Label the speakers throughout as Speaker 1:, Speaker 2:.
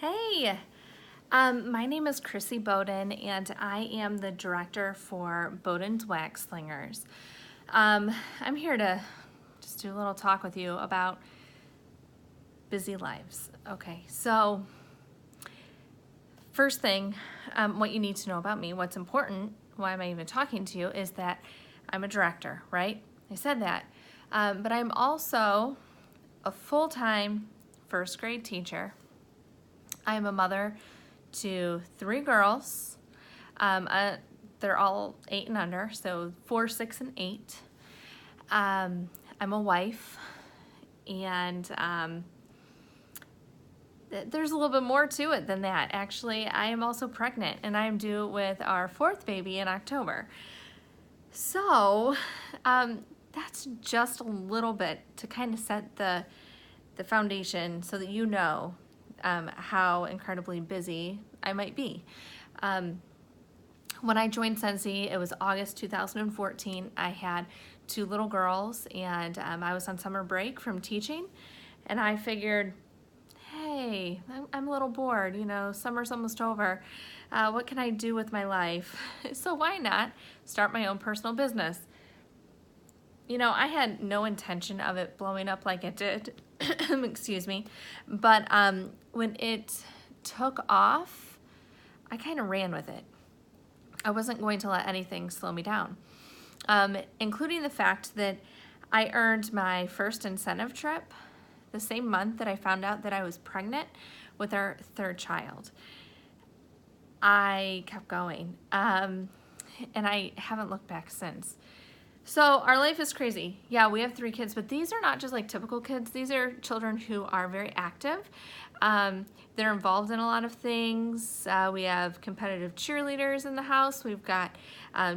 Speaker 1: Hey, my name is Chrissy Bowden, and I am the director for Bowden's Wax Slingers. I'm here to just do a little talk with you about busy lives. Okay, so first thing, what you need to know about me, what's important, why am I even talking to you, is that I'm a director, right? I said that. But I'm also a full-time first grade teacher. I'm a mother to 3 girls. They're all 8 and under, so 4, 6, and 8. I'm a wife, and there's a little bit more to it than that. Actually, I am also pregnant, and I am due with our 4th baby in October. So that's just a little bit to kind of set the foundation so that you know how incredibly busy I might be. When I joined Scentsy, it was August 2014. I had 2 little girls, and I was on summer break from teaching, and I figured, hey, I'm a little bored, you know, summer's almost over. What can I do with my life? So why not start my own personal business? You know, I had no intention of it blowing up like it did, excuse me, but when it took off, I kind of ran with it. I wasn't going to let anything slow me down, including the fact that I earned my first incentive trip the same month that I found out that I was pregnant with our 3rd child. I kept going, and I haven't looked back since. So our life is crazy. Yeah, we have 3 kids, but these are not just like typical kids. These are children who are very active. They're involved in a lot of things. We have competitive cheerleaders in the house. We've got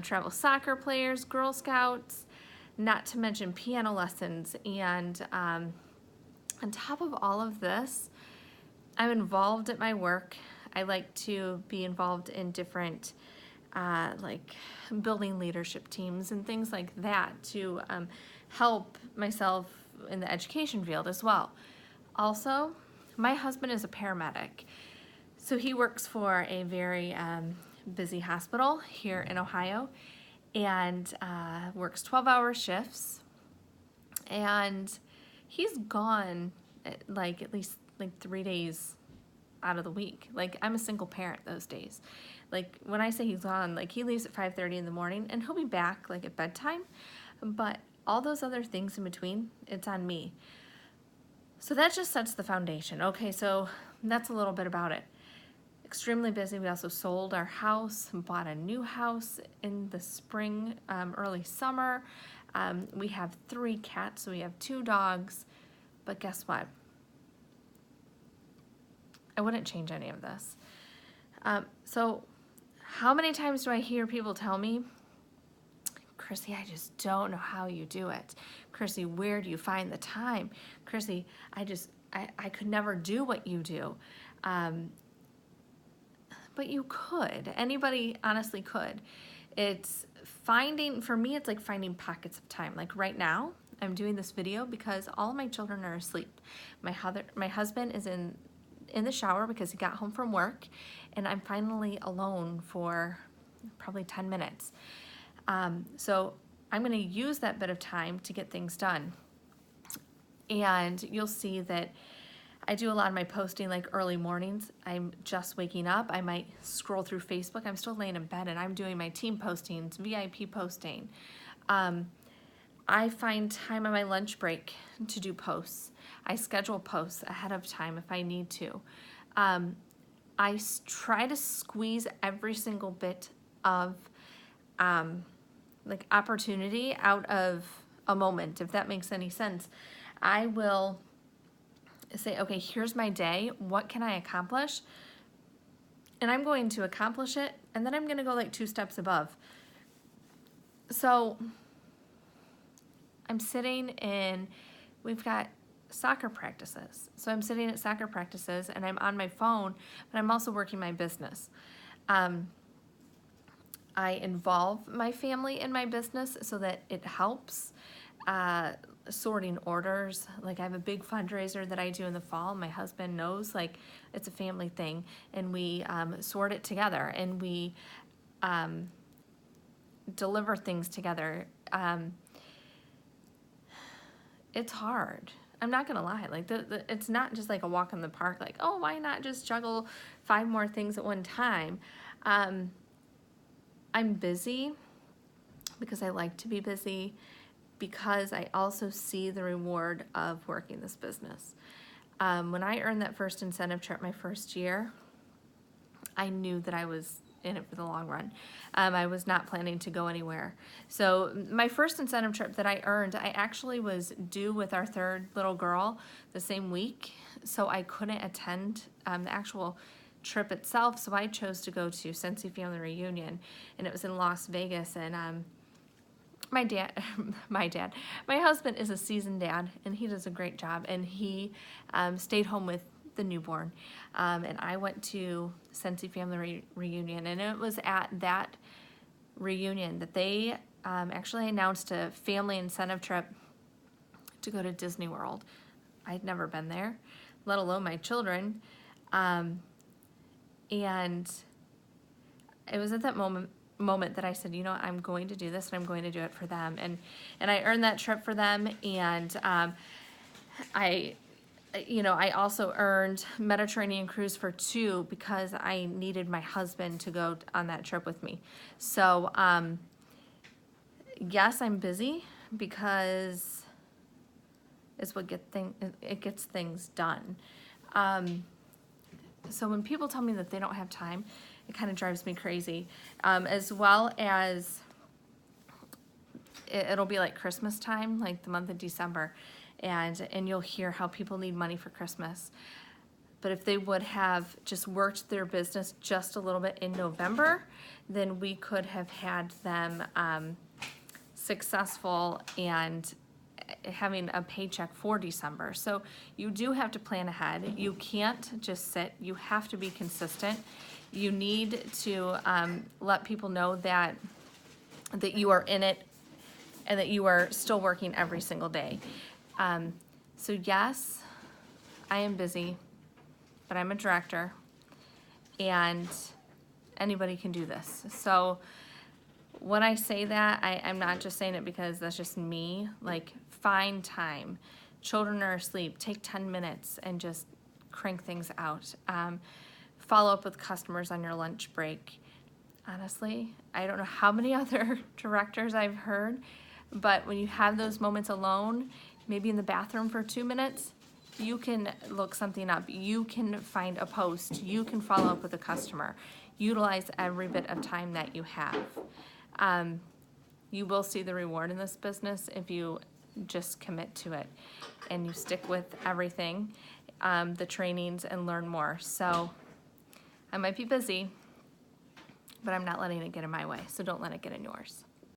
Speaker 1: travel soccer players, Girl Scouts, not to mention piano lessons. And on top of all of this, I'm involved at my work. I like to be involved in different like building leadership teams and things like that to help myself in the education field as well. Also, my husband is a paramedic, so he works for a very busy hospital here in Ohio, and works 12-hour shifts, and he's gone like at least like 3 days out of the week. Like, I'm a single parent those days. Like, when I say he's gone, like, he leaves at 5:30 in the morning, and he'll be back like at bedtime, but all those other things in between, it's on me. So that just sets the foundation. Okay, so that's a little bit about it. Extremely busy. We also sold our house, bought a new house in the spring, early summer. We have 3 cats, so we have 2 dogs, but guess what? I wouldn't change any of this. So how many times do I hear people tell me, Chrissy, I just don't know how you do it. Chrissy, where do you find the time? Chrissy, I could never do what you do. But you could. Anybody honestly could. It's finding, for me, it's like finding pockets of time. Like right now, I'm doing this video because all of my children are asleep. My husband is in the shower because he got home from work, and I'm finally alone for probably 10 minutes. So I'm going to use that bit of time to get things done. And you'll see that I do a lot of my posting like early mornings. I'm just waking up. I might scroll through Facebook. I'm still laying in bed, and I'm doing my team postings, VIP posting. I find time on my lunch break to do posts. I schedule posts ahead of time if I need to. I try to squeeze every single bit of like opportunity out of a moment, if that makes any sense. I will say, okay, here's my day. What can I accomplish? And I'm going to accomplish it, and then I'm going to go like 2 steps above. So I'm sitting in, we've got soccer practices. So I'm sitting at soccer practices, and I'm on my phone, but I'm also working my business. I involve my family in my business so that it helps. sorting orders. Like I have a big fundraiser that I do in the fall. My husband knows, like it's a family thing, and we sort it together, and we deliver things together. It's hard. I'm not gonna lie. Like it's not just like a walk in the park. Like, oh, why not just juggle 5 more things at one time? I'm busy because I like to be busy, because I also see the reward of working this business. When I earned that first incentive trip my first year, I knew that I was in it for the long run. I was not planning to go anywhere. So my first incentive trip that I earned, I actually was due with our 3rd little girl the same week, so I couldn't attend the actual trip itself. So I chose to go to Scentsy Family Reunion, and it was in Las Vegas. And my husband is a seasoned dad, and he does a great job, and he stayed home with the newborn, and I went to Scentsy Family Reunion, and it was at that reunion that they actually announced a family incentive trip to go to Disney World. I'd never been there, let alone my children, and it was at that moment that I said, you know, I'm going to do this, and I'm going to do it for them. And I earned that trip for them, and I also earned Mediterranean cruise for 2 because I needed my husband to go on that trip with me. So yes, I'm busy because it's what it gets things done. So when people tell me that they don't have time, it kind of drives me crazy. As well as it'll be like Christmas time, like the month of December, and you'll hear how people need money for Christmas. But if they would have just worked their business just a little bit in November, then we could have had them successful and having a paycheck for December. So you do have to plan ahead. You can't just sit. You have to be consistent. You need to let people know that you are in it and that you are still working every single day. So yes, I am busy, but I'm a director, and anybody can do this. So when I say that, I'm not just saying it because that's just me. Like, find time. Children are asleep. Take 10 minutes and just crank things out. Follow up with customers on your lunch break. Honestly, I don't know how many other directors I've heard, but when you have those moments alone, maybe in the bathroom for 2 minutes, you can look something up. You can find a post. You can follow up with a customer. Utilize every bit of time that you have. You will see the reward in this business if you just commit to it and you stick with everything, the trainings, and learn more. So I might be busy, but I'm not letting it get in my way. So don't let it get in yours.